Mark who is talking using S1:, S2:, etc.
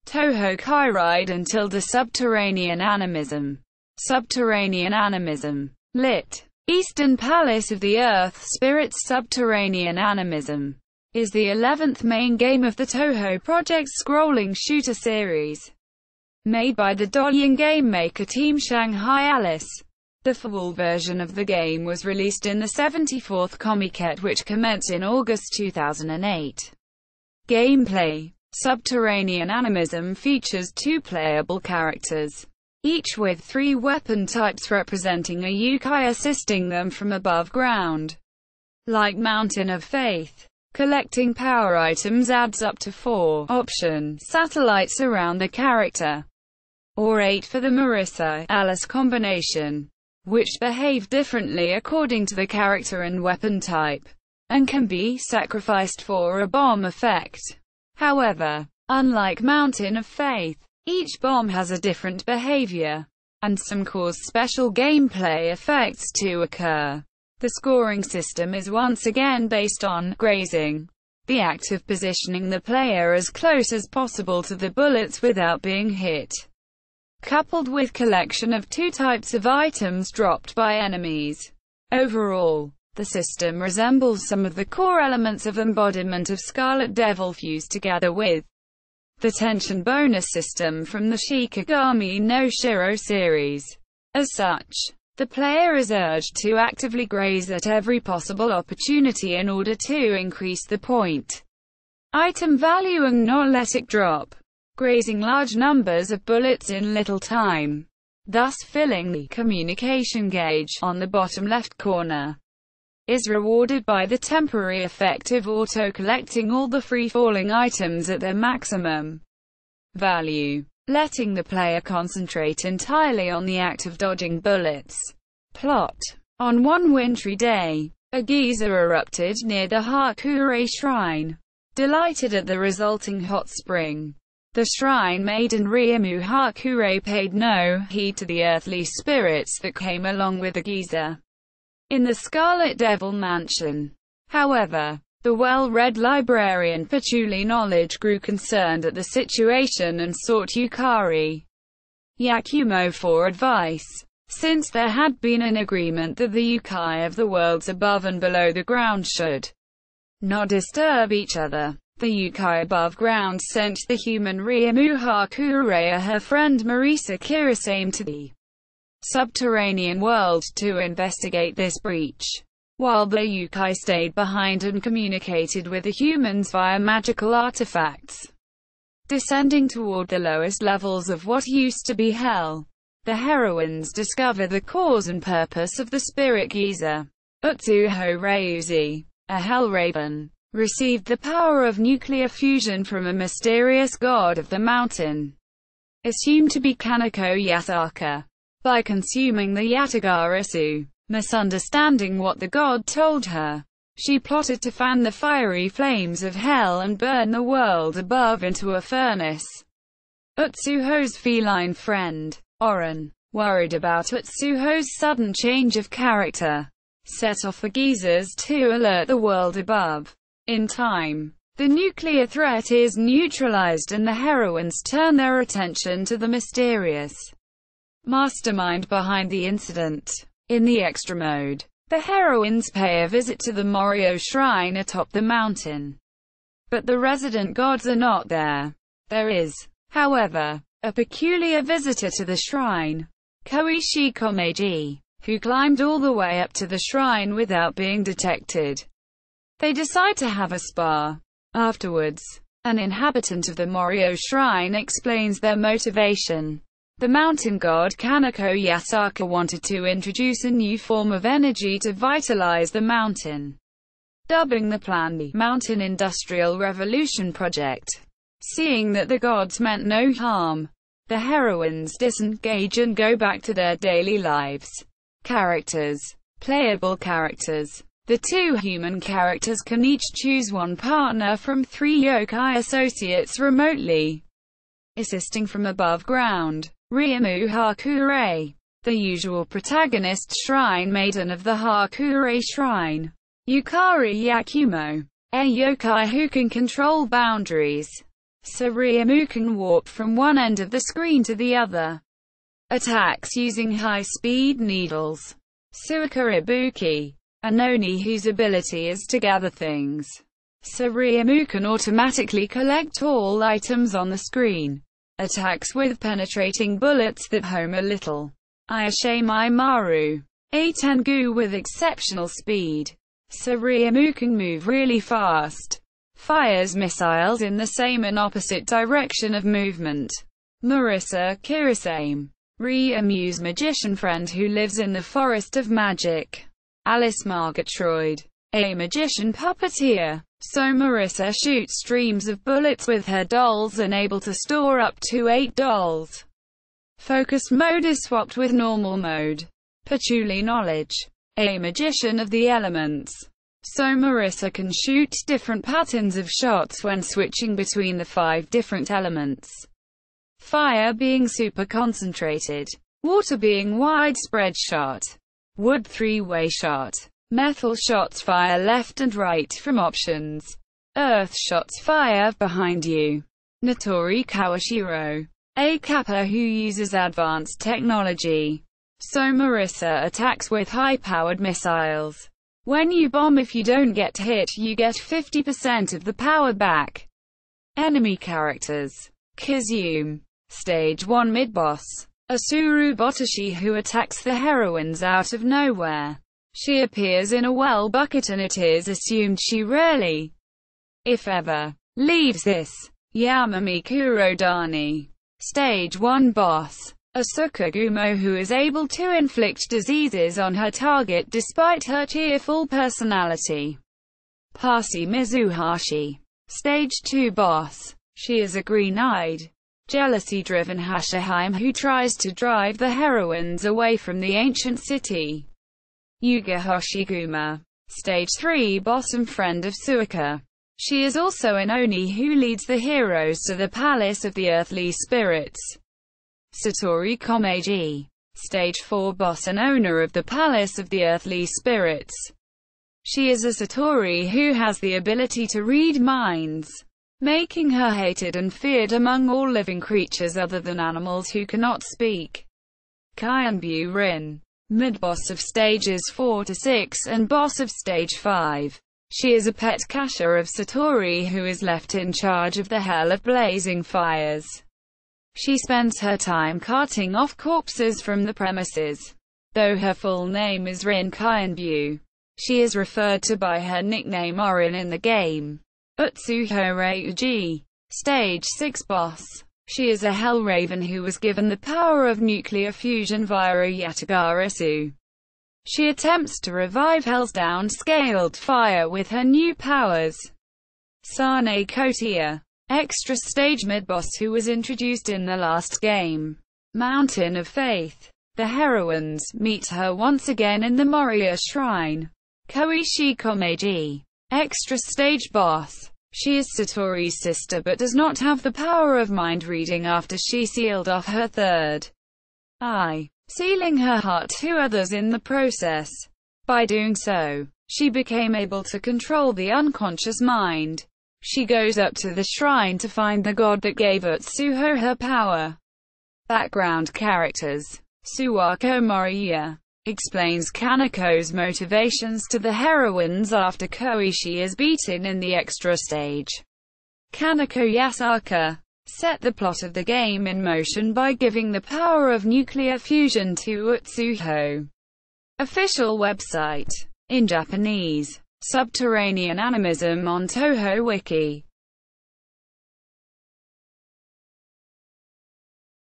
S1: Touhou Chireiden Subterranean Animism. Subterranean Animism. Lit. Eastern Palace of the Earth Spirits Subterranean Animism is the 11th main game of the Touhou Project scrolling shooter series, made by the dōjin game maker Team Shanghai Alice. The full version of the game was released in the 74th Comiket, which commenced in August 2008. Gameplay. Subterranean Animism features 2 playable characters, each with 3 weapon types representing a yokai assisting them from above ground. Like Mountain of Faith, collecting power items adds up to 4 option satellites around the character, or 8 for the Marissa Alice combination, which behave differently according to the character and weapon type, and can be sacrificed for a bomb effect. However, unlike Mountain of Faith, each bomb has a different behavior, and some cause special gameplay effects to occur. The scoring system is once again based on grazing, the act of positioning the player as close as possible to the bullets without being hit, coupled with collection of 2 types of items dropped by enemies. Overall, the system resembles some of the core elements of Embodiment of Scarlet Devil fused together with the tension bonus system from the Shikigami no Shiro series. As such, the player is urged to actively graze at every possible opportunity in order to increase the point item value and not let it drop, grazing large numbers of bullets in little time, thus filling the communication gauge on the bottom left corner. Is rewarded by the temporary effect of auto-collecting all the free-falling items at their maximum value, letting the player concentrate entirely on the act of dodging bullets. Plot. On one wintry day, a geyser erupted near the Hakurei Shrine. Delighted at the resulting hot spring, the shrine maiden Ryumu Hakurei paid no heed to the earthly spirits that came along with the geyser in the Scarlet Devil Mansion. However, the well-read librarian Patchouli Knowledge grew concerned at the situation and sought Yukari Yakumo for advice. Since there had been an agreement that the yokai of the worlds above and below the ground should not disturb each other, the yokai above ground sent the human Ryumu Hakurei and her friend Marisa Kirasame to the subterranean world to investigate this breach, while the yokai stayed behind and communicated with the humans via magical artifacts. Descending toward the lowest levels of what used to be hell, the heroines discover the cause and purpose of the spirit geyser. Utsuho Ryuzi, a hell raven, received the power of nuclear fusion from a mysterious god of the mountain, assumed to be Kaneko Yasaka. By consuming the Yatagarasu, misunderstanding what the god told her, she plotted to fan the fiery flames of hell and burn the world above into a furnace. Utsuho's feline friend, Oren, worried about Utsuho's sudden change of character, set off the geysers to alert the world above. In time, the nuclear threat is neutralized and the heroines turn their attention to the mysterious mastermind behind the incident. In the extra mode, the heroines pay a visit to the Morio Shrine atop the mountain. But the resident gods are not there. There is, however, a peculiar visitor to the shrine, Koichi Komeiji, who climbed all the way up to the shrine without being detected. They decide to have a spar. Afterwards, an inhabitant of the Morio Shrine explains their motivation. The mountain god Kaneko Yasaka wanted to introduce a new form of energy to vitalize the mountain, dubbing the plan the Mountain Industrial Revolution Project. Seeing that the gods meant no harm, the heroines disengage and go back to their daily lives. Characters. Playable characters. The 2 human characters can each choose one partner from 3 yokai associates remotely assisting from above ground. Ryumu Hakurei, the usual protagonist shrine maiden of the Hakurei Shrine. Yukari Yakumo, a yokai who can control boundaries. Suriyamu can warp from one end of the screen to the other. Attacks using high-speed needles. Suika Ibuki, a noni whose ability is to gather things. Suriyamu can automatically collect all items on the screen. Attacks with penetrating bullets that home a little. Ayashimai Maru, a Tengu with exceptional speed. Suriyamu can move really fast. Fires missiles in the same and opposite direction of movement. Marissa Kirisame, Ryamu's magician friend who lives in the Forest of Magic. Alice Margatroyd, a magician puppeteer. So Marissa shoots streams of bullets with her dolls and able to store up to 8 dolls. Focused mode is swapped with normal mode. Patchouli Knowledge, a magician of the elements. So Marissa can shoot different patterns of shots when switching between the 5 different elements. Fire being super concentrated. Water being widespread shot. Wood 3-way shot. Metal shots fire left and right from options. Earth shots fire behind you. Natori Kawashiro, a kappa who uses advanced technology. So Marissa attacks with high-powered missiles. When you bomb, if you don't get hit, you get 50% of the power back. Enemy characters. Kizume, Stage 1 mid-boss. Asuru Botashi who attacks the heroines out of nowhere. She appears in a well bucket and it is assumed she rarely, if ever, leaves this. Yamami Kurodani, Stage 1 boss. Asuka Gumo who is able to inflict diseases on her target despite her cheerful personality. Pasi Mizuhashi, Stage 2 boss. She is a green-eyed, jealousy-driven Hashiheim who tries to drive the heroines away from the ancient city. Yuga Hoshiguma, Stage 3 boss and friend of Suika. She is also an Oni who leads the heroes to the palace of the earthly spirits. Satori Komeiji, Stage 4 boss and owner of the palace of the earthly spirits. She is a Satori who has the ability to read minds, making her hated and feared among all living creatures other than animals who cannot speak. Kyanbu Rin, mid-boss of stages 4 to 6 and boss of stage 5. She is a pet cacher of Satori who is left in charge of the hell of blazing fires. She spends her time carting off corpses from the premises. Though her full name is Rin Kyanbu, she is referred to by her nickname Orin in the game. Utsuho Ryuji, Stage 6 boss. She is a Hellraven who was given the power of nuclear fusion via a Yatagarasu. She attempts to revive Hell's downscaled fire with her new powers. Sane Kotia, extra stage mid-boss who was introduced in the last game. Mountain of Faith. The heroines meet her once again in the Moria Shrine. Koishi Komeiji, extra stage boss. She is Satori's sister but does not have the power of mind reading after she sealed off her third eye, sealing her heart to others in the process. By doing so, she became able to control the unconscious mind. She goes up to the shrine to find the god that gave Utsuho her power. Background characters. Suwako Moriya explains Kaneko's motivations to the heroines after Koishi is beaten in the extra stage. Kaneko Yasaka set the plot of the game in motion by giving the power of nuclear fusion to Utsuho. Official website. In Japanese. Subterranean Animism on Touhou Wiki.